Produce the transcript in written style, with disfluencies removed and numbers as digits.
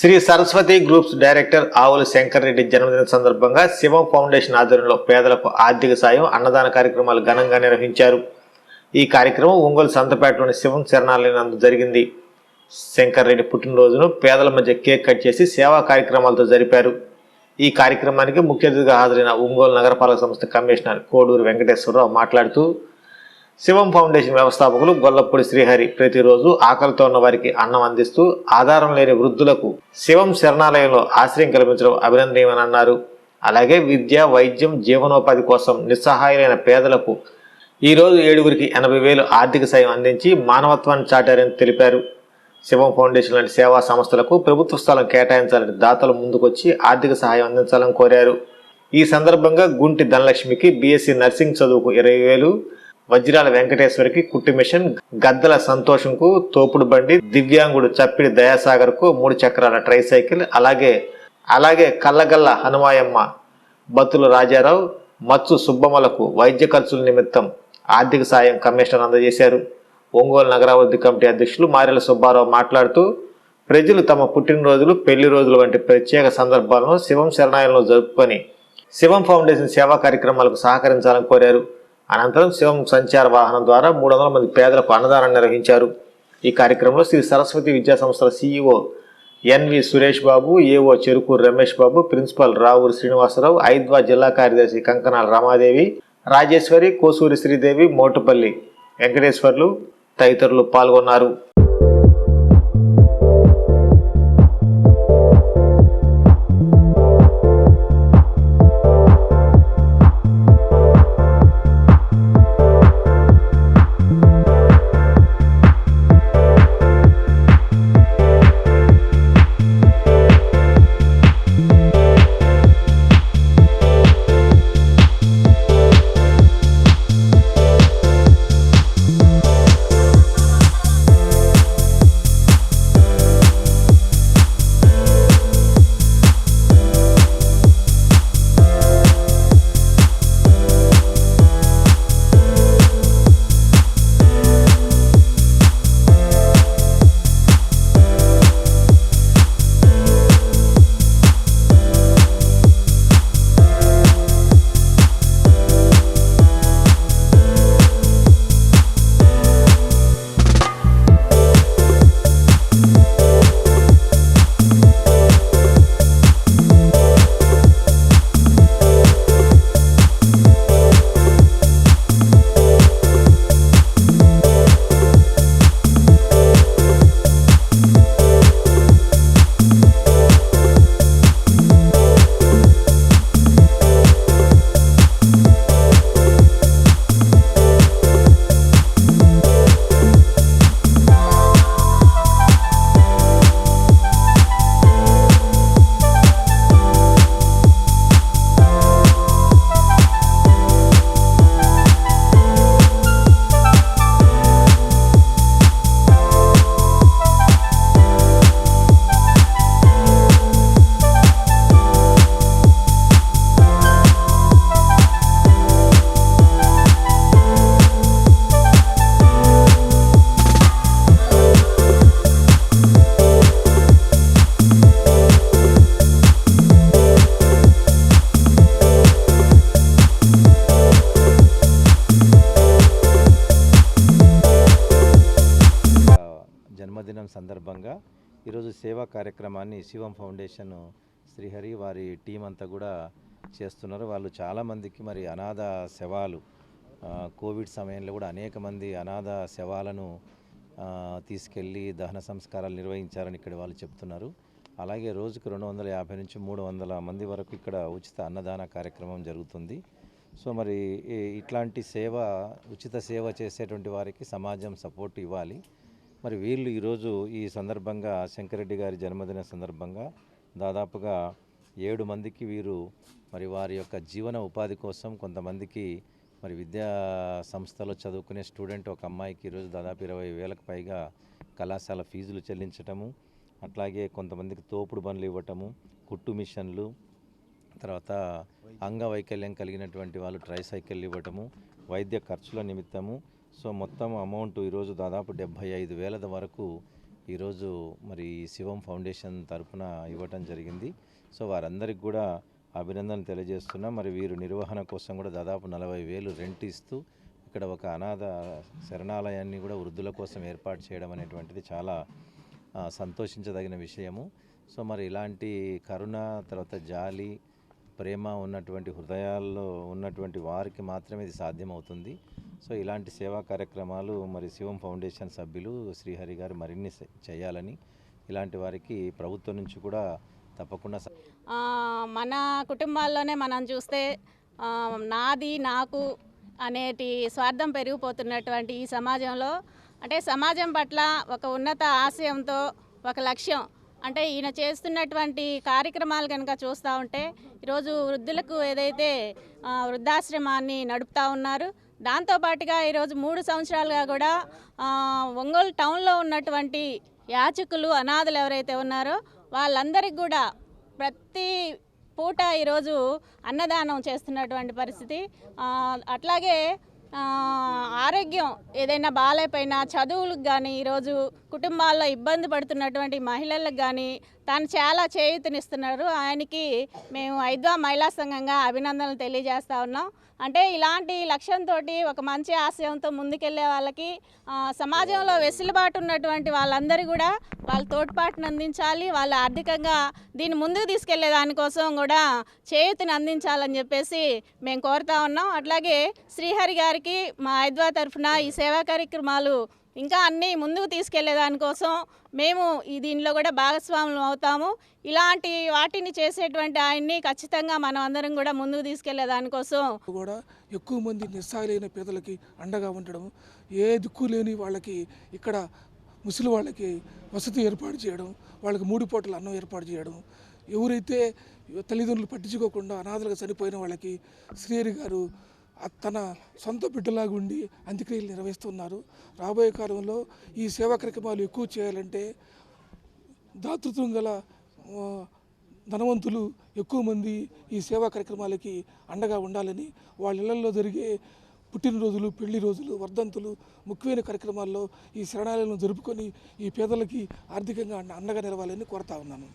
Shri Saraswati groups director ఆవుల శంకర్ రెడ్డి జన్మదిన సందర్భంగా శివం ఫౌండేషన్ ఆధ్వర్యంలో పేదలకు ఆర్థిక సాయం అన్నదాన కార్యక్రమాలు ఘనంగా నిర్వహించారు. ఈ కార్యక్రమం ఒంగోలు సంతపేటలోని శివం శరణాలయం నందు జరిగింది. శంకర్ రెడ్డి పుట్టినరోజును పేదల మధ్య కేక్ కట్ చేసి సేవా కార్యక్రమాలతో జరిపారు. ఈ కార్యక్రమానికి ముఖ్య అతిథిగా హాజరైన ఒంగోలు నగరపాలక సంస్థ కమిషనర్ కోడూరు వెంకటేశ్వరరావు మాట్లాడుతూ, శివం ఫౌండేషన్ వ్యవస్థాపకులు గొల్లపూడి శ్రీహరి ప్రతిరోజు ఆకలితో ఉన్న వారికి అన్నం అందిస్తూ ఆధారం లేని వృద్ధులకు శివం శరణాలయంలో ఆశ్రయం కల్పించడం అభినందనీయమని అన్నారు. అలాగే విద్య, వైద్యం, జీవనోపాధి కోసం నిస్సహాయులైన పేదలకు ఈరోజు 7గురికి 80,000 ఆర్థిక సాయం అందించి మానవత్వాన్ని చాటారని తెలిపారు. శివం ఫౌండేషన్ లాంటి సేవా సంస్థలకు ప్రభుత్వ స్థలం కేటాయించాలని దాతలు ముందుకొచ్చి ఆర్థిక సహాయం అందించాలని కోరారు. ఈ సందర్భంగా గుంటి ధనలక్ష్మికి బీఎస్సీ నర్సింగ్ చదువుకు 20,000, వజ్రాల వెంకటేశ్వరికి కుట్టు మిషన్, గద్దల సంతోషంకు తోపుడు బండి, దివ్యాంగుడు చప్పిడి దయాసాగర్ కు 3 చక్రాల ట్రైసైకిల్, అలాగే కల్లగల్ల హనుమాయమ్మ, బత్తుల రాజారావు, మత్సు సుబ్బమ్మలకు వైద్య ఖర్చుల నిమిత్తం ఆర్థిక సాయం కమిషనర్ అందజేశారు. ఒంగోలు నగరాభివృద్ధి కమిటీ అధ్యక్షులు మారెల సుబ్బారావు మాట్లాడుతూ, ప్రజలు తమ పుట్టినరోజులు, పెళ్లి రోజులు వంటి ప్రత్యేక సందర్భాలను శివం శరణాలయంలో జరుపుకొని శివం ఫౌండేషన్ సేవా కార్యక్రమాలకు సహకరించాలని కోరారు. అనంతరం శివం సంచార వాహనం ద్వారా 300 మంది పేదలకు అన్నదానం నిర్వహించారు. ఈ కార్యక్రమంలో శ్రీ సరస్వతి విద్యా సంస్థల CEO N V Suresh Babu, AO Cherukuru Ramesh Babu, principal Ravuri Srinivasarao, ఐద్వా జిల్లా కార్యదర్శి కంకనాల రమాదేవి, రాజేశ్వరి, కోసూరి శ్రీదేవి, మోటుపల్లి వెంకటేశ్వర్లు తదితరులు పాల్గొన్నారు. జన్మదినం సందర్భంగా ఈరోజు సేవా కార్యక్రమాన్ని శివం ఫౌండేషన్ శ్రీహరి వారి టీం అంతా కూడా చేస్తున్నారు. వాళ్ళు చాలామందికి మరి అనాథ శవాలు కోవిడ్ సమయంలో కూడా అనేక మంది అనాథ శవాలను తీసుకెళ్ళి దహన సంస్కారాలు నిర్వహించారని ఇక్కడ వాళ్ళు చెప్తున్నారు. అలాగే రోజుకు 250 నుంచి 300 మంది వరకు ఇక్కడ ఉచిత అన్నదాన కార్యక్రమం జరుగుతుంది. సో మరి ఇట్లాంటి ఉచిత సేవ చేసేటువంటి వారికి సమాజం సపోర్ట్ ఇవ్వాలి. మరి వీళ్ళు ఈరోజు ఈ సందర్భంగా శంకరెడ్డి గారి జన్మదిన సందర్భంగా దాదాపుగా 7 మందికి వీరు మరి వారి యొక్క జీవన ఉపాధి కోసం కొంతమందికి మరి విద్యా సంస్థలో చదువుకునే స్టూడెంట్ ఒక అమ్మాయికి ఈరోజు దాదాపు 20,000కు పైగా కళాశాల ఫీజులు చెల్లించటము, అట్లాగే కొంతమందికి తోపుడు బండ్లు ఇవ్వటము, కుట్టు మిషన్లు, తర్వాత అంగవైకల్యం కలిగినటువంటి వాళ్ళు ట్రైసైకిల్ ఇవ్వటము, వైద్య ఖర్చుల నిమిత్తము. సో మొత్తం అమౌంట్ ఈరోజు దాదాపు 75,000 వరకు ఈరోజు మరి శివం ఫౌండేషన్ తరపున ఇవ్వటం జరిగింది. సో వారందరికి కూడా అభినందనలు తెలియజేస్తున్నాం. మరి వీరు నిర్వహణ కోసం కూడా దాదాపు 40,000 రెంట్ ఇస్తూ ఇక్కడ ఒక అనాథ శరణాలయాన్ని కూడా వృద్ధుల కోసం ఏర్పాటు చేయడం అనేటువంటిది చాలా సంతోషించదగిన విషయము. సో మరి ఇలాంటి కరుణ, తర్వాత జాలి, ప్రేమ ఉన్నటువంటి హృదయాల్లో ఉన్నటువంటి వారికి మాత్రమే ఇది సాధ్యమవుతుంది. సో ఇలాంటి సేవా కార్యక్రమాలు మరి శివం ఫౌండేషన్ సభ్యులు శ్రీహరి గారు మరిన్ని చేయాలని, ఇలాంటి వారికి ప్రభుత్వం నుంచి కూడా తప్పకుండా మన కుటుంబాల్లోనే మనం చూస్తే నాది నాకు అనేటి స్వార్థం పెరిగిపోతున్నటువంటి ఈ సమాజంలో, అంటే సమాజం పట్ల ఒక ఉన్నత ఆశయంతో ఒక లక్ష్యం, అంటే ఈయన చేస్తున్నటువంటి కార్యక్రమాలు కనుక చూస్తూ ఉంటే ఈరోజు వృద్ధులకు ఏదైతే వృద్ధాశ్రమాన్ని నడుపుతూ ఉన్నారు, దాంతోపాటుగా ఈరోజు 3 సంవత్సరాలుగా కూడా ఒంగోలు టౌన్లో ఉన్నటువంటి యాచకులు, అనాథలు ఎవరైతే ఉన్నారో వాళ్ళందరికీ కూడా ప్రతి పూట ఈరోజు అన్నదానం చేస్తున్నటువంటి పరిస్థితి. అట్లాగే ఆరోగ్యం ఏదైనా బాగాలేకపోయినా చదువులకు కానీ ఈరోజు కుటుంబాల్లో ఇబ్బంది పడుతున్నటువంటి మహిళలకు కానీ తాను చాలా చేయూతనిస్తున్నారు. ఆయనకి మేము ఐద్వా మహిళా సంఘంగా అభినందనలు తెలియజేస్తూ ఉన్నాం. అంటే ఇలాంటి లక్ష్యంతో ఒక మంచి ఆశయంతో ముందుకెళ్లే వాళ్ళకి సమాజంలో వెసులుబాటు ఉన్నటువంటి వాళ్ళందరూ కూడా వాళ్ళ తోడ్పాటును అందించాలి, వాళ్ళ ఆర్థికంగా దీన్ని ముందుకు తీసుకెళ్లే దానికోసం కూడా చేయూతని అందించాలని చెప్పేసి మేము కోరుతా ఉన్నాం. అట్లాగే శ్రీహరి గారికి మా ఐద్వా తరఫున ఈ సేవా కార్యక్రమాలు ఇంకా అన్నీ ముందుకు తీసుకెళ్లే దానికోసం మేము దీనిలో కూడా భాగస్వాములు అవుతాము. ఇలాంటి వాటిని చేసేటువంటి ఆయన్ని ఖచ్చితంగా మనం అందరం కూడా ముందుకు తీసుకెళ్లే దానికోసం కూడా ఎక్కువ మంది నిస్సహాయులైన పేదలకి అండగా ఉండడం, ఏ దిక్కు లేని వాళ్ళకి ఇక్కడ ముసలి వాళ్ళకి వసతి ఏర్పాటు చేయడం, వాళ్ళకి 3 పూటల అన్నం ఏర్పాటు చేయడం, ఎవరైతే తల్లిదండ్రులు పట్టించుకోకుండా అనాథలుగా చనిపోయిన వాళ్ళకి శ్రీహరి గారు తన సొంత బిడ్డలాగా ఉండి అంత్యక్రియలు నిర్వహిస్తున్నారు. రాబోయే కాలంలో ఈ సేవా కార్యక్రమాలు ఎక్కువ చేయాలంటే దాతృత్వం గల ధనవంతులు ఎక్కువ మంది ఈ సేవా కార్యక్రమాలకి అండగా ఉండాలని, వాళ్ళ ఇళ్లలో జరిగే పుట్టినరోజులు, పెళ్లి రోజులు, వర్ధంతులు, ముఖ్యమైన కార్యక్రమాల్లో ఈ శరణాలయాలను జరుపుకొని ఈ పేదలకి ఆర్థికంగా అండగా నిలవాలని కోరుతా ఉన్నాను.